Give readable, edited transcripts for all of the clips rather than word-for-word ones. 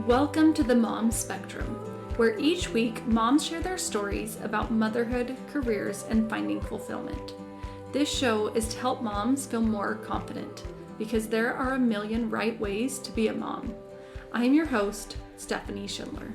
Welcome to the Mom Spectrum, where each week moms share their stories about motherhood, careers, and finding fulfillment. This show is to help moms feel more confident because there are a million right ways to be a mom. I'm your host, Stephanie Schindler.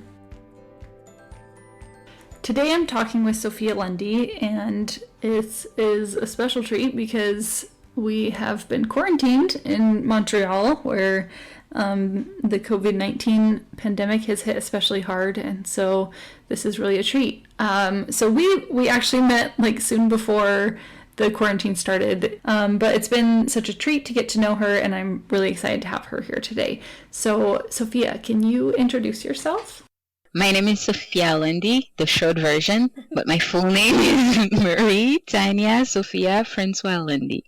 Today I'm talking with Sophia Lundy, and it is a special treat because we have been quarantined in Montreal, where the COVID-19 pandemic has hit especially hard, and so this is really a treat. So we actually met soon before the quarantine started, but it's been such a treat to get to know her, and I'm really excited to have her here today. So Sophia, can you introduce yourself? My name is Sophia Lundy, the short version, but my full name is Marie Tanya Sophia Francois Lundy,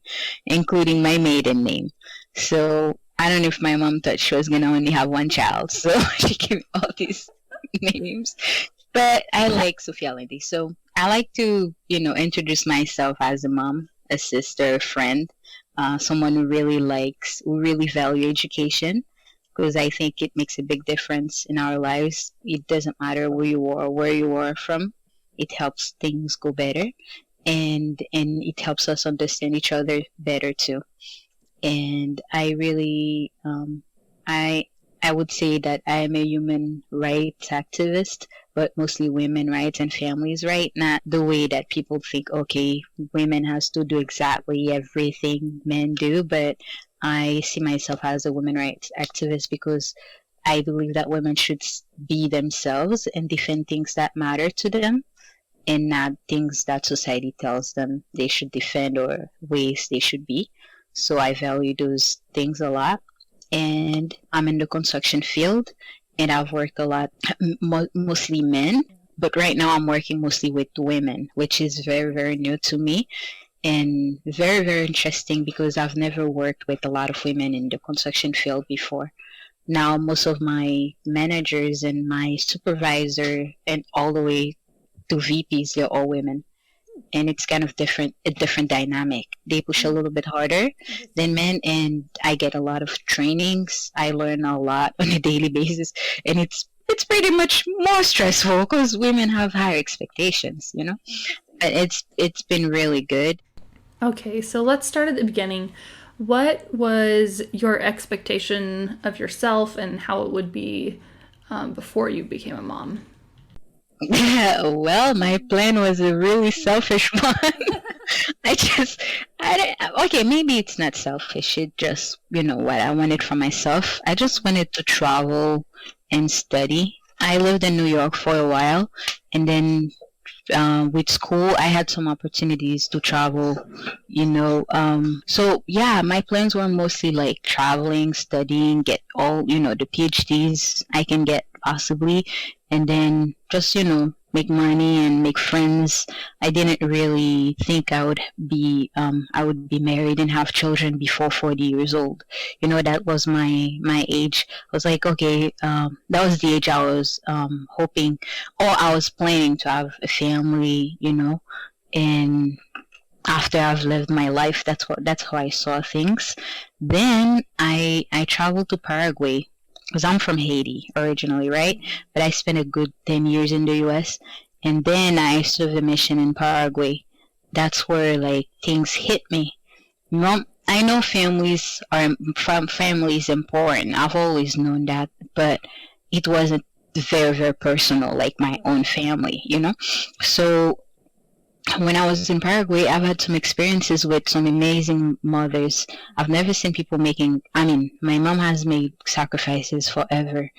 including my maiden name. So I don't know if my mom thought she was going to only have one child, so she gave me all these names. But I like Sophia Lundy. So I like to, introduce myself as a mom, a sister, a friend, someone who really value education, because I think it makes a big difference in our lives. It doesn't matter who you are, where you are from. It helps things go better, and it helps us understand each other better too. And I really, I would say that I am a human rights activist, but mostly women rights and families rights, not the way that people think, okay, women has to do exactly everything men do, but I see myself as a women rights activist because I believe that women should be themselves and defend things that matter to them and not things that society tells them they should defend or ways they should be. So I value those things a lot. And I'm in the construction field, and I've worked a lot, mostly men. But right now I'm working mostly with women, which is very, very new to me. And very, very interesting because I've never worked with a lot of women in the construction field before. Now, most of my managers and my supervisor and all the way to VPs, they're all women. And it's kind of a different dynamic. They push a little bit harder than men, and I get a lot of trainings. I learn a lot on a daily basis, and it's pretty much more stressful because women have higher expectations, But it's been really good. Okay, so let's start at the beginning. What was your expectation of yourself and how it would be before you became a mom? Well, my plan was a really selfish one. Okay, maybe it's not selfish. It just, what I wanted for myself. I just wanted to travel and study. I lived in New York for a while, and then with school, I had some opportunities to travel, So, yeah, my plans were mostly traveling, studying, get all, the PhDs I can get possibly, and then just, make money and make friends. I didn't really think I would be married and have children before 40 years old. That was my age. I was like, okay, that was the age I was hoping, or I was planning to have a family, and after I've lived my life, that's how I saw things. Then I traveled to Paraguay, because I'm from Haiti originally, right? But I spent a good 10 years in the US, and then I served a mission in Paraguay. That's where things hit me. I know family is important. I've always known that, but it wasn't very, very personal, like my own family, So when I was in Paraguay, I've had some experiences with some amazing mothers. I've never seen people my mom has made sacrifices forever,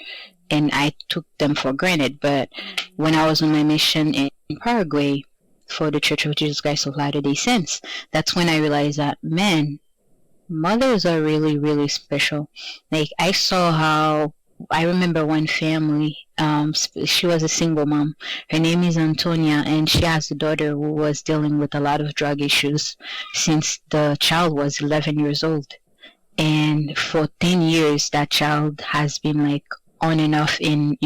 and I took them for granted. But when I was on my mission in Paraguay for the Church of Jesus Christ of Latter-day Saints, that's when I realized that, man, mothers are really, really special. I remember one family, she was a single mom. Her name is Antonia, and she has a daughter who was dealing with a lot of drug issues since the child was 11 years old. And for 10 years, that child has been on and off in,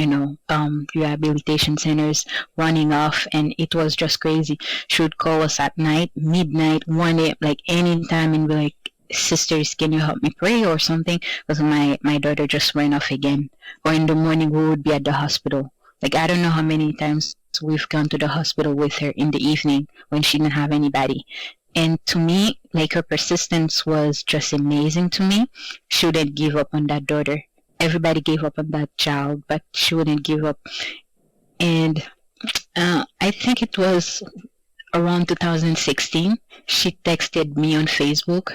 rehabilitation centers, running off, and it was just crazy. She would call us at night, midnight, 1 a.m., anytime, and be like, sisters, can you help me pray or something? Because my daughter just ran off again. Or in the morning, we would be at the hospital. Like, I don't know how many times we've gone to the hospital with her in the evening when she didn't have anybody. And to me, like, her persistence was just amazing to me. She wouldn't give up on that daughter. Everybody gave up on that child, but she wouldn't give up. And I think it was around 2016, she texted me on Facebook.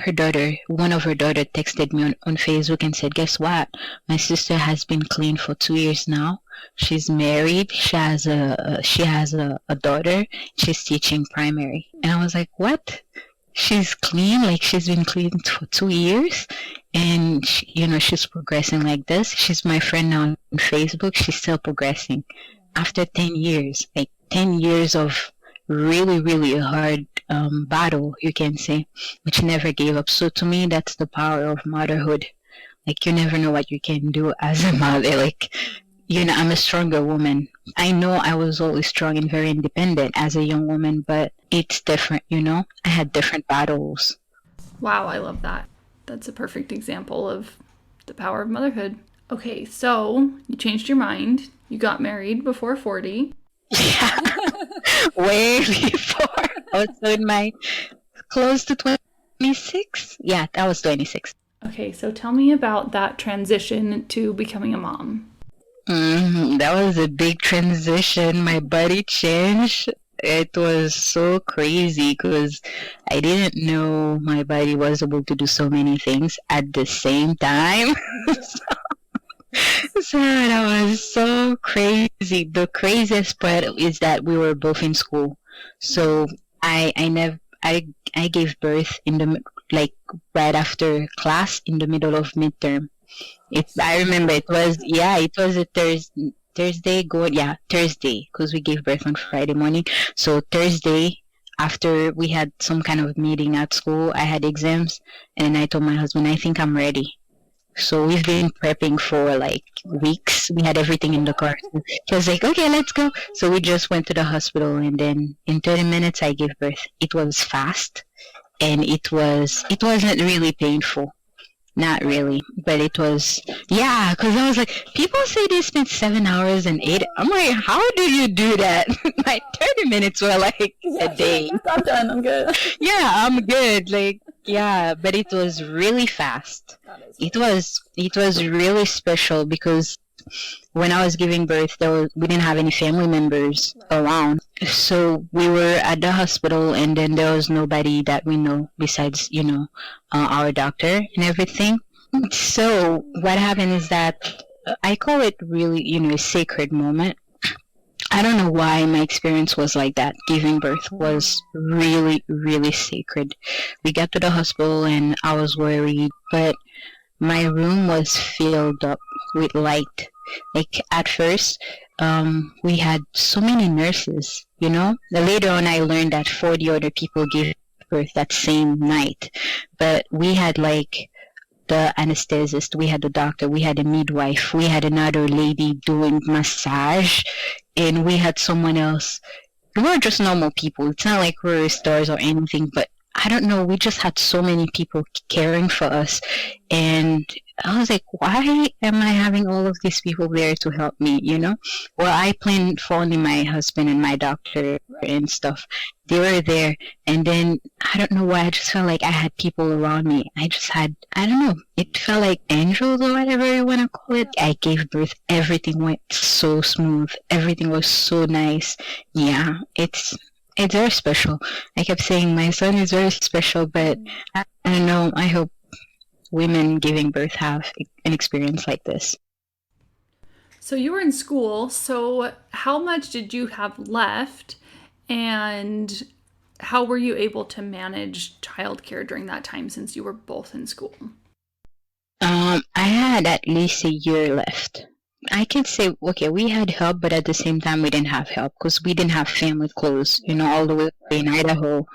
One of her daughter texted me on Facebook and said, guess what? My sister has been clean for 2 years now. She's married. She has a daughter. She's teaching primary. And I was like, what? She's clean? Like, she's been clean for 2 years? And she's progressing like this. She's my friend now on Facebook. She's still progressing after 10 years, like 10 years of really, really hard battle, you can say, but she never gave up. So to me, that's the power of motherhood. Like, you never know what you can do as a mother. Like, I'm a stronger woman. I know I was always strong and very independent as a young woman, but it's different, I had different battles. Wow, I love that. That's a perfect example of the power of motherhood. Okay, so you changed your mind. You got married before 40. Yeah, way before. I was in my close to 26. Yeah, that was 26. Okay, so tell me about that transition to becoming a mom. That was a big transition. My body changed. It was so crazy because I didn't know my body was able to do so many things at the same time. So that was so crazy. The craziest part is that we were both in school. So I gave birth in the right after class in the middle of midterm. I remember it was a Thursday because we gave birth on Friday morning. So Thursday, after we had some kind of meeting at school, I had exams, and I told my husband, I think I'm ready. So we've been prepping for like weeks. We had everything in the car. He was like, okay, let's go. So we just went to the hospital, and then in 30 minutes I gave birth. It was fast, and it wasn't really painful. Not really, but it was, because I was like, people say they spent 7 hours and 8. I'm like, how do you do that? My 30 minutes were like a day. I'm done, I'm good. Yeah, I'm good. But it was really fast. It was really special because when I was giving birth, we didn't have any family members around. So we were at the hospital, and then there was nobody that we know besides, our doctor and everything. So what happened is that I call it really, a sacred moment. I don't know why my experience was like that. Giving birth was really, really sacred. We got to the hospital, and I was worried, but my room was filled up with light. Like, at first, we had so many nurses, Later on, I learned that 40 other people gave birth that same night. But we had, the anesthetist, we had the doctor, we had a midwife, we had another lady doing massage, and we had someone else. We were just normal people. It's not like we were stars or anything, but I don't know, we just had so many people caring for us, and I was like, why am I having all of these people there to help me, Well, I planned for only my husband and my doctor and stuff. They were there, and then, I don't know why, I just felt like I had people around me. I don't know, it felt like angels or whatever you want to call it. I gave birth, everything went so smooth, everything was so nice. Yeah, it's very special. I kept saying my son is very special, but I don't know, I hope women giving birth have an experience like this. So you were in school, so how much did you have left, and how were you able to manage childcare during that time since you were both in school? I had at least a year left. I can say, okay, we had help, but at the same time we didn't have help because we didn't have family close, all the way in Idaho.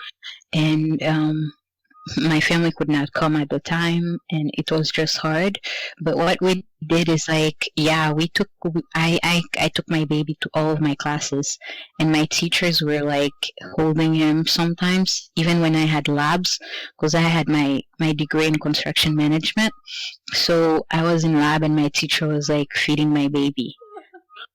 And my family could not come at the time, and it was just hard. But what we did is like, yeah, I took my baby to all of my classes, and my teachers were like holding him sometimes, even when I had labs, because I had my degree in construction management. So I was in lab, and my teacher was like feeding my baby.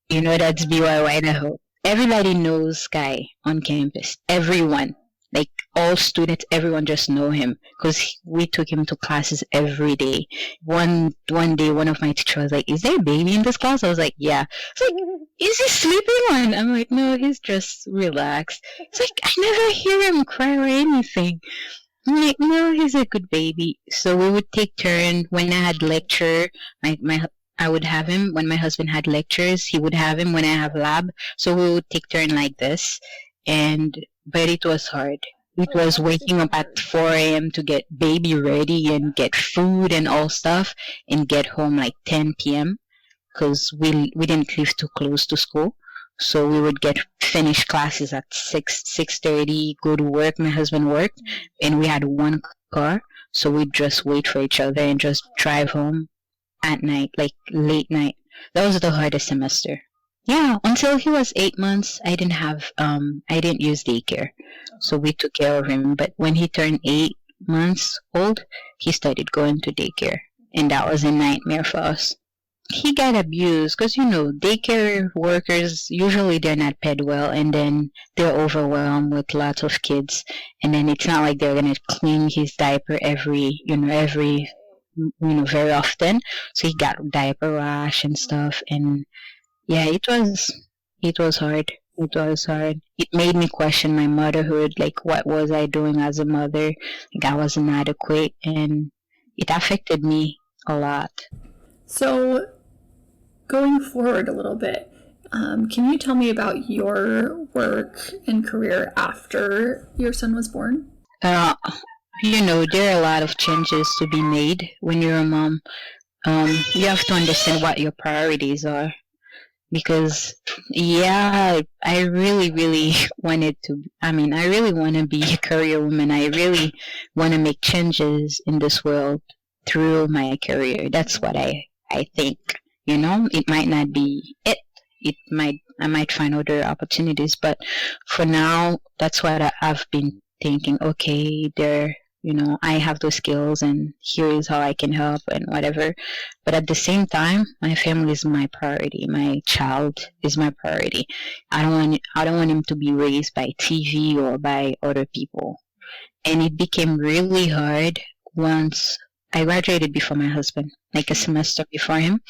That's BYY Idaho. Everybody knows Sky on campus. Everyone. Like all students, everyone just know him because we took him to classes every day. One day, one of my teachers was like, "Is there a baby in this class?" I was like, "Yeah." It's like, "Is he sleeping on?" I'm like, "No, he's just relaxed." It's like I never hear him cry or anything. I'm like, "No, he's a good baby." So we would take turn when I had lecture. I would have him when my husband had lectures. He would have him when I have lab. So we would take turn like this, but it was hard. It was waking up at 4 a.m. to get baby ready and get food and all stuff and get home like 10 p.m. because we didn't live too close to school. So we would finish classes at 6:30, go to work, my husband worked, and we had one car. So we'd just wait for each other and just drive home at night, like late night. That was the hardest semester. Yeah, until he was 8 months, I didn't use daycare. So we took care of him. But when he turned 8 months old, he started going to daycare. And that was a nightmare for us. He got abused because, daycare workers, usually they're not paid well, and then they're overwhelmed with lots of kids. And then it's not like they're going to clean his diaper very often. So he got diaper rash and stuff. And yeah, it was hard. It was hard. It made me question my motherhood. Like, what was I doing as a mother? Like, I wasn't adequate, and it affected me a lot. So, going forward a little bit, can you tell me about your work and career after your son was born? There are a lot of changes to be made when you're a mom. You have to understand what your priorities are. Because, yeah, I really, really I really want to be a career woman. I really want to make changes in this world through my career. That's what I think. It might not be it. I might find other opportunities, but for now, that's what I've been thinking. Okay, I have those skills, and here is how I can help and whatever. But at the same time, my family is my priority. My child is my priority. I don't want him to be raised by TV or by other people. And it became really hard once I graduated before my husband, like a semester before him.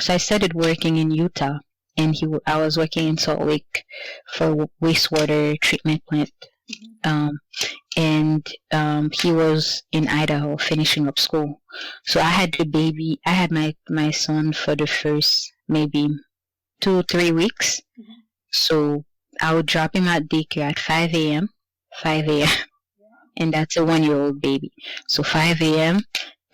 So I started working in Utah, and I was working in Salt Lake for a wastewater treatment plant. And he was in Idaho finishing up school. So I had my son for the first maybe 2-3 weeks. Mm-hmm. So I would drop him at daycare at 5 a.m. And that's a 1-year-old baby. So 5 a.m.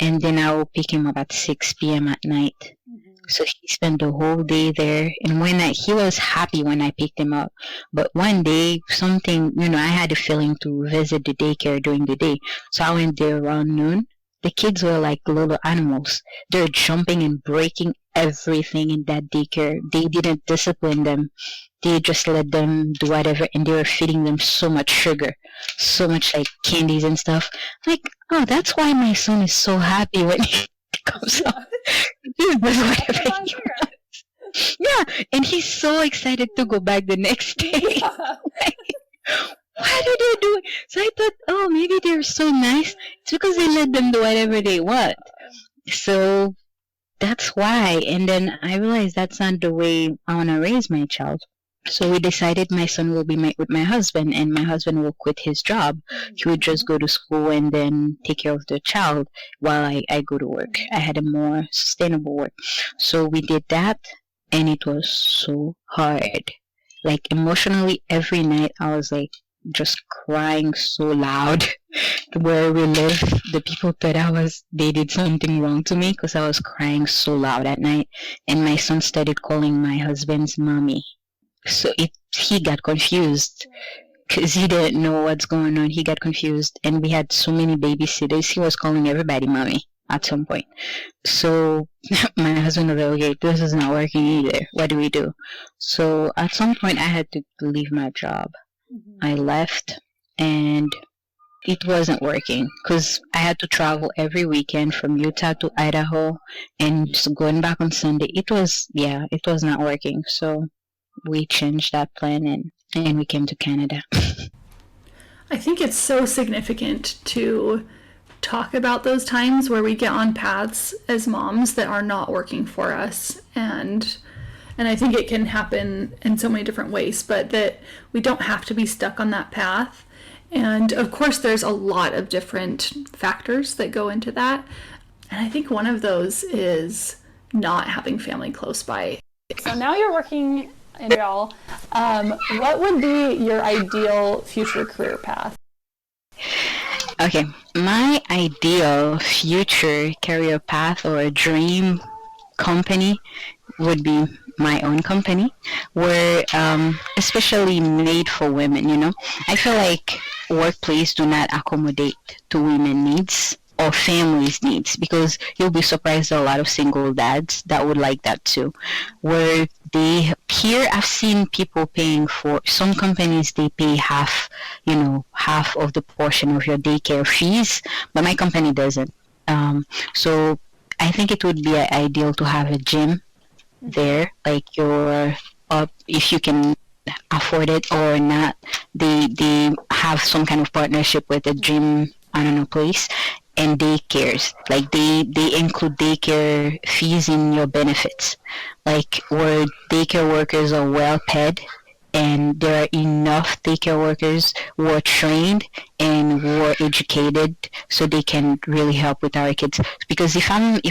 and then I will pick him up at 6 p.m. at night. Mm-hmm. So he spent the whole day there, and he was happy when I picked him up. But one day, I had a feeling to visit the daycare during the day. So I went there around noon. The kids were like little animals. They're jumping and breaking everything in that daycare. They didn't discipline them. They just let them do whatever, and they were feeding them so much sugar, so much like candies and stuff. Like, oh, that's why my son is so happy when he comes out. He does whatever he wants. Yeah, and he's so excited to go back the next day. Yeah. Like, what are they doing? So I thought, oh, maybe they're so nice. It's because they let them do whatever they want. So that's why. And then I realized that's not the way I want to raise my child. So we decided my son will be with my husband, and my husband will quit his job. He would just go to school and then take care of the child while I go to work. I had a more sustainable work. So we did that, and it was so hard. Like emotionally, every night I was like just crying so loud. Where we live, the people thought they did something wrong to me because I was crying so loud at night. And my son started calling my husband's mommy. So he got confused because he didn't know what's going on. He got confused, and we had so many babysitters. He was calling everybody mommy at some point. So my husband was like, okay, this is not working either. What do we do? So at some point, I had to leave my job. I left, and it wasn't working because I had to travel every weekend from Utah to Idaho and just going back on Sunday. It was not working. So we changed that plan, and we came to Canada. I think it's so significant to talk about those times where we get on paths as moms that are not working for us, and I think it can happen in so many different ways, but that we don't have to be stuck on that path. And of course there's a lot of different factors that go into that, and I think one of those is not having family close by. So now you're working in Montreal. What would be your ideal future career path? Okay, my ideal future career path or dream company would be my own company, where especially made for women. I feel like workplace do not accommodate to women needs or families needs, because you'll be surprised a lot of single dads that would like that too, where I've seen people paying for some companies, they pay half of the portion of your daycare fees, but my company doesn't. So I think it would be ideal to have a gym there, like if you can afford it or not, they have some kind of partnership with a gym, I don't know, place, and daycares, like they include daycare fees in your benefits, like where daycare workers are well paid, and there are enough daycare workers who are trained and who are educated, so they can really help with our kids. Because if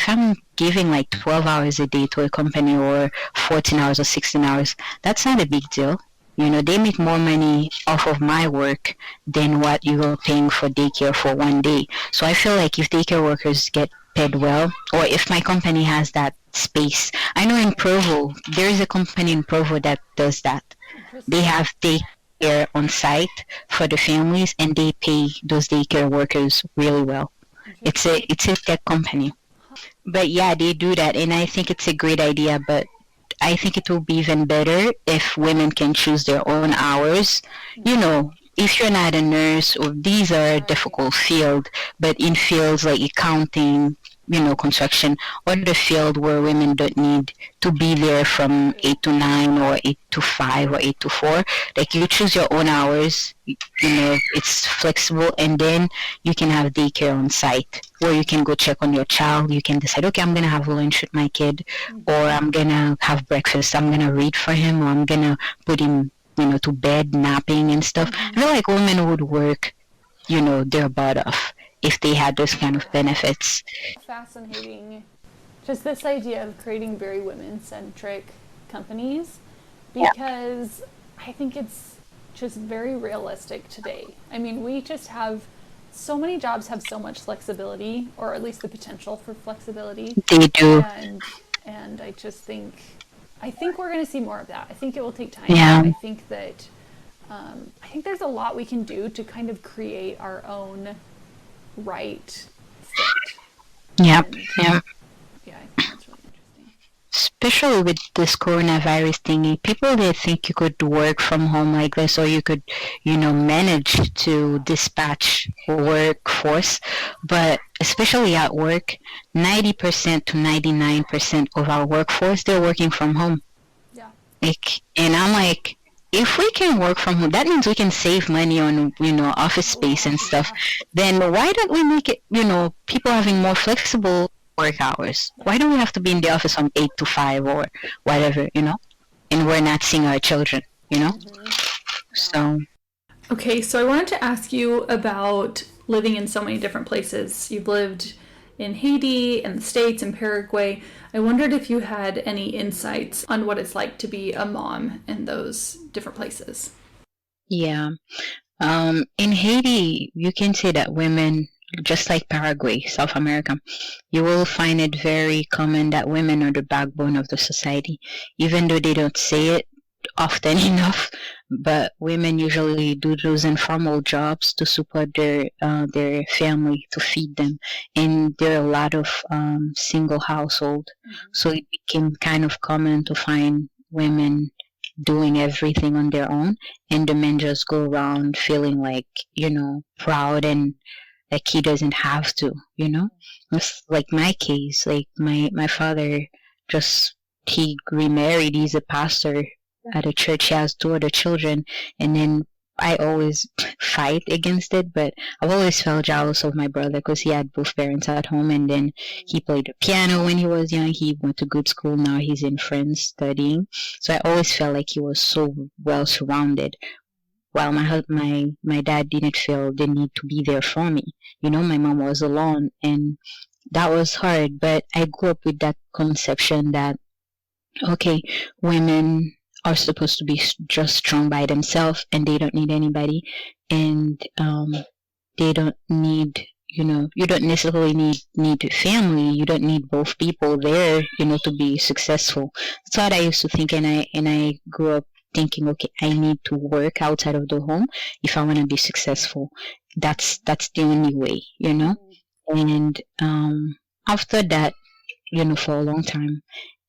I'm giving like 12 hours a day to a company, or 14 hours or 16 hours, that's not a big deal. They make more money off of my work than what you are paying for daycare for one day. So I feel like if daycare workers get paid well, or if my company has that space. I know in Provo, there is a company in Provo that does that. They have daycare on site for the families, and they pay those daycare workers really well. It's a tech company. But yeah, they do that, and I think it's a great idea, but I think it will be even better if women can choose their own hours. If you're not a nurse, or these are a difficult field, but in fields like accounting, construction, or the field where women don't need to be there from 8 to 9 or 8 to 5 or 8 to 4, like you choose your own hours, it's flexible, and then you can have daycare on site where you can go check on your child. You can decide, okay, I'm going to have lunch with my kid, or I'm going to have breakfast, I'm going to read for him, or I'm going to put him to bed, napping and stuff. I feel like women would work, their butt off if they had those kind of benefits. Fascinating. Just this idea of creating very women-centric companies, because I think it's just very realistic today. I mean, we just have so many jobs have so much flexibility, or at least the potential for flexibility. They do. And I just think we're going to see more of that. I think it will take time. Yeah. I think that I think there's a lot we can do to kind of create our own right fit. Yeah. I think that's really interesting. Especially with this coronavirus thingy, people, they think you could work from home like this, or you could, manage to dispatch workforce. But especially at work, 90% to 99% of our workforce, they're working from home. Yeah. And I'm like, if we can work from home, that means we can save money on, office space and stuff. Then why don't we make it, people having more flexible work hours? Why don't we have to be in the office from 8 to 5 or whatever, and we're not seeing our children, So. Okay, so I wanted to ask you about living in so many different places. You've lived in Haiti, in the States, in Paraguay. I wondered if you had any insights on what it's like to be a mom in those different places. Yeah. In Haiti, you can say that women, just like Paraguay, South America, you will find it very common that women are the backbone of the society. Even though they don't say it often enough, but women usually do those informal jobs to support their family, to feed them, and there are a lot of single household, so it became kind of common to find women doing everything on their own, and the men just go around feeling like, proud, and like he doesn't have to, it's like my case. Like my father just, he remarried, he's a pastor at a church, he has two other children, and then I always fight against it, but I've always felt jealous of my brother because he had both parents at home, and then he played the piano when he was young, he went to good school, now he's in France studying, so I always felt like he was so well surrounded, while my dad didn't feel the need to be there for me. My mom was alone, and that was hard, but I grew up with that conception that, okay, women are supposed to be just strong by themselves, and they don't need anybody, and they don't need, you don't necessarily need a family, you don't need both people there, to be successful. That's what I used to think, and I grew up thinking, okay, I need to work outside of the home if I want to be successful. That's the only way, and after that, for a long time,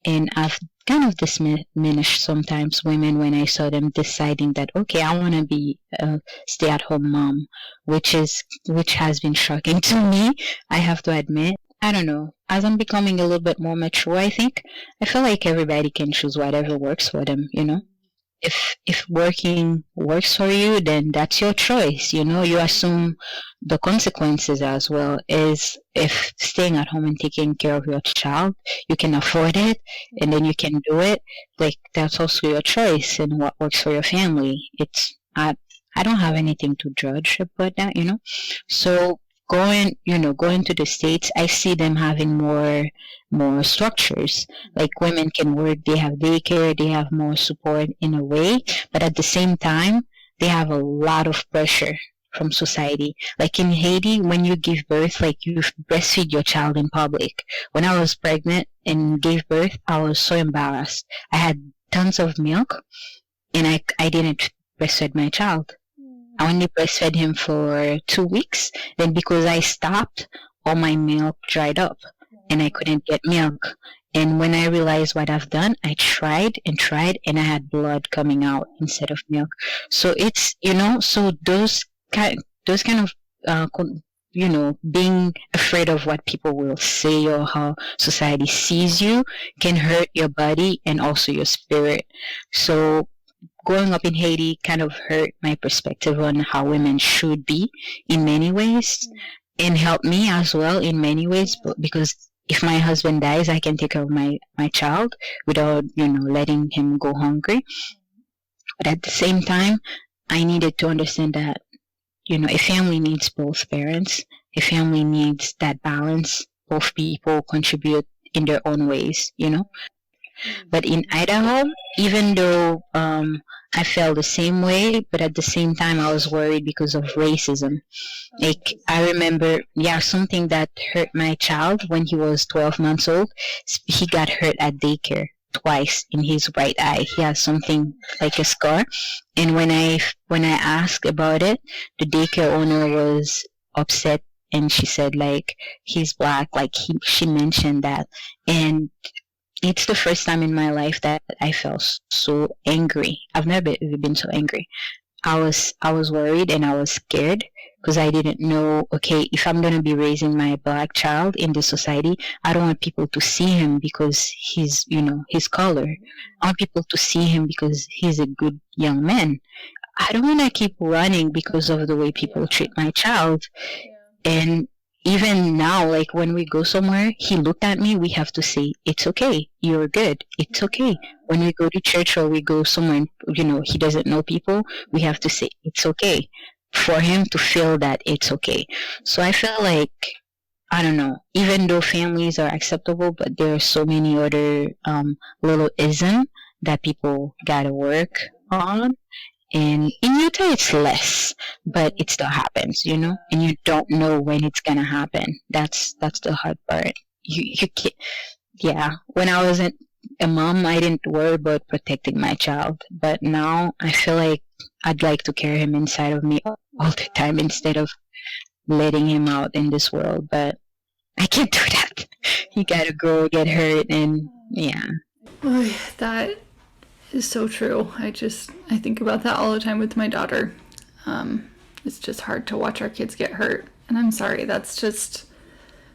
and I've kind of diminished sometimes women when I saw them deciding that, okay, I want to be a stay-at-home mom, which has been shocking to me, I have to admit. I don't know. As I'm becoming a little bit more mature, I think, I feel like everybody can choose whatever works for them, If working works for you, then that's your choice, You assume the consequences as well. Is if staying at home and taking care of your child, you can afford it, and then you can do it. Like, that's also your choice, and what works for your family. I don't have anything to judge about that, So going to the States, I see them having more structures. Like, women can work, they have daycare, they have more support in a way, but at the same time, they have a lot of pressure from society. Like in Haiti, when you give birth, like, you breastfeed your child in public. When I was pregnant and gave birth, I was so embarrassed. I had tons of milk, and I didn't breastfeed my child. I only breastfed him for 2 weeks. Then, because I stopped, all my milk dried up, and I couldn't get milk. And when I realized what I've done, I tried and tried, and I had blood coming out instead of milk. So it's, so those kind of, being afraid of what people will say or how society sees you can hurt your body and also your spirit. So growing up in Haiti kind of hurt my perspective on how women should be in many ways, and helped me as well in many ways, because if my husband dies, I can take care of my child without, letting him go hungry. But at the same time, I needed to understand that, a family needs both parents. A family needs that balance. Both people contribute in their own ways, But in Idaho, even though I felt the same way, but at the same time I was worried because of racism. Like, I remember, something that hurt my child when he was 12 months old. He got hurt at daycare twice in his right eye. He has something like a scar. And when I asked about it, the daycare owner was upset, and she said, like, he's black. Like, she mentioned that. And it's the first time in my life that I felt so angry. I've never been so angry. I was worried, and I was scared, because I didn't know, okay, if I'm going to be raising my black child in this society, I don't want people to see him because he's, his color. I want people to see him because he's a good young man. I don't want to keep running because of the way people treat my child. And even now, like, when we go somewhere, he looked at me, we have to say, it's okay, you're good, it's okay. When we go to church or we go somewhere, he doesn't know people, we have to say, it's okay, for him to feel that it's okay. So I feel like, I don't know, even though families are acceptable, but there are so many other little isms that people gotta work on. And in Utah, it's less, but it still happens, and you don't know when it's gonna happen. That's the hard part. You can't. Yeah. When I was a mom, I didn't worry about protecting my child. But now I feel like I'd like to carry him inside of me all the time instead of letting him out in this world. But I can't do that. He gotta go get hurt, and yeah. Oy, that is so true. I think about that all the time with my daughter. It's just hard to watch our kids get hurt. And I'm sorry, that's just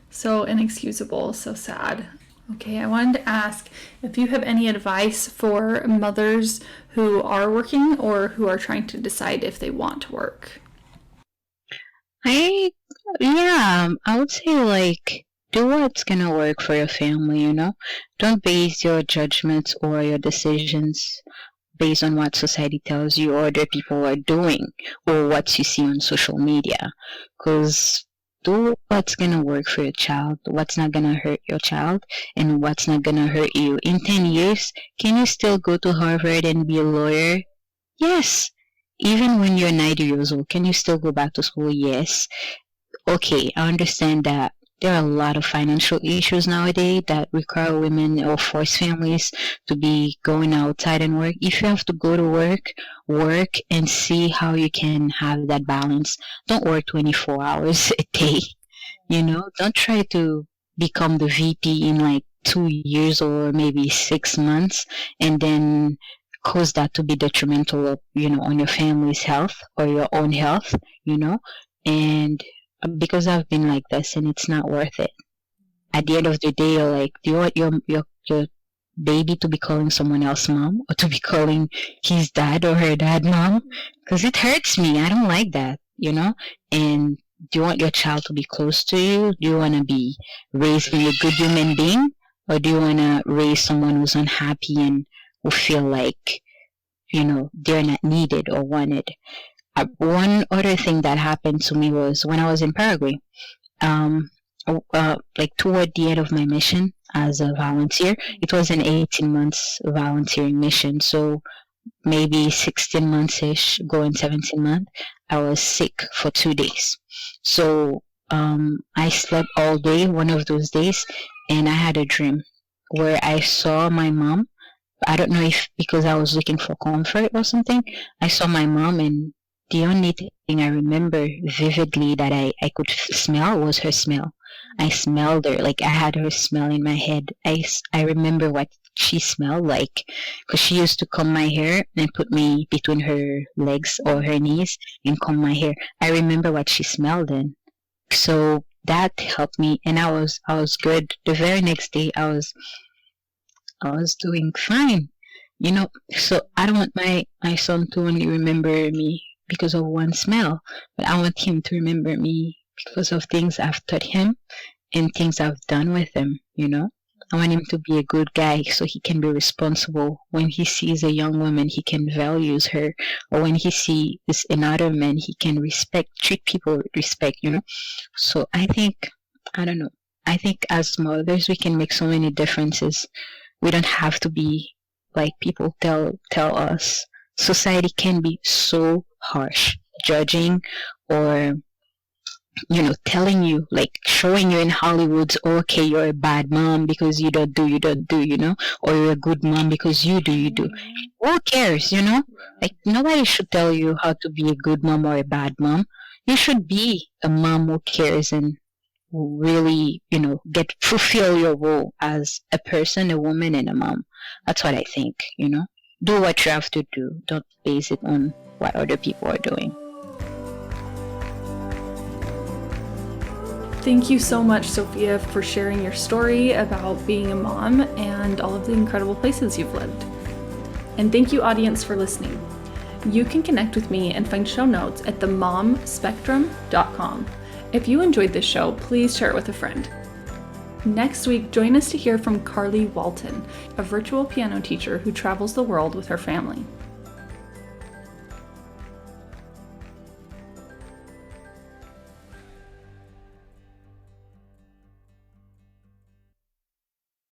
so inexcusable, so sad. Okay, I wanted to ask if you have any advice for mothers who are working or who are trying to decide if they want to work. I would say like do what's gonna work for your family, you know? Don't base your judgments or your decisions based on what society tells you or other people are doing or what you see on social media. Because do what's gonna work for your child, what's not gonna hurt your child, and what's not gonna hurt you. In 10 years, can you still go to Harvard and be a lawyer? Yes. Even when you're 90 years old, can you still go back to school? Yes. Okay, I understand that there are a lot of financial issues nowadays that require women or force families to be going outside and work. If you have to go to work and see how you can have that balance. Don't work 24 hours a day. You know, don't try to become the VP in like 2 years or maybe 6 months and then cause that to be detrimental, on your family's health or your own health, and because I've been like this and it's not worth it. At the end of the day, you're like, do you want your baby to be calling someone else mom or to be calling his dad or her dad mom? Because it hurts me. I don't like that, And do you want your child to be close to you? Do you want to be raised in a good human being? Or do you want to raise someone who's unhappy and who feel like, they're not needed or wanted? One other thing that happened to me was when I was in Paraguay, like toward the end of my mission as a volunteer. It was an 18 months volunteering mission, so maybe 16 months-ish, going 17 months, I was sick for 2 days. So I slept all day one of those days, and I had a dream where I saw my mom. I don't know if because I was looking for comfort or something, I saw my mom, and the only thing I remember vividly that I could smell was her smell. I smelled her, like I had her smell in my head. I remember what she smelled like, because she used to comb my hair and put me between her legs or her knees and comb my hair. I remember what she smelled in. So that helped me, and I was good. The very next day I was doing fine. So I don't want my son to only remember me because of one smell, but I want him to remember me because of things I've taught him and things I've done with him, I want him to be a good guy so he can be responsible. When he sees a young woman, he can value her, or when he sees another man, he can treat people with respect, So I think as mothers, we can make so many differences. We don't have to be like people tell us. Society can be so harsh, judging or telling you, like showing you in Hollywood, okay, you're a bad mom because you don't do, or you're a good mom because you do. Who cares, Like nobody should tell you how to be a good mom or a bad mom. You should be a mom who cares and really, fulfill your role as a person, a woman, and a mom. That's what I think, Do what you have to do. Don't base it on what other people are doing. Thank you so much, Sophia, for sharing your story about being a mom and all of the incredible places you've lived. And thank you, audience, for listening. You can connect with me and find show notes at themomspectrum.com. If you enjoyed this show, please share it with a friend. Next week, join us to hear from Carly Walton, a virtual piano teacher who travels the world with her family.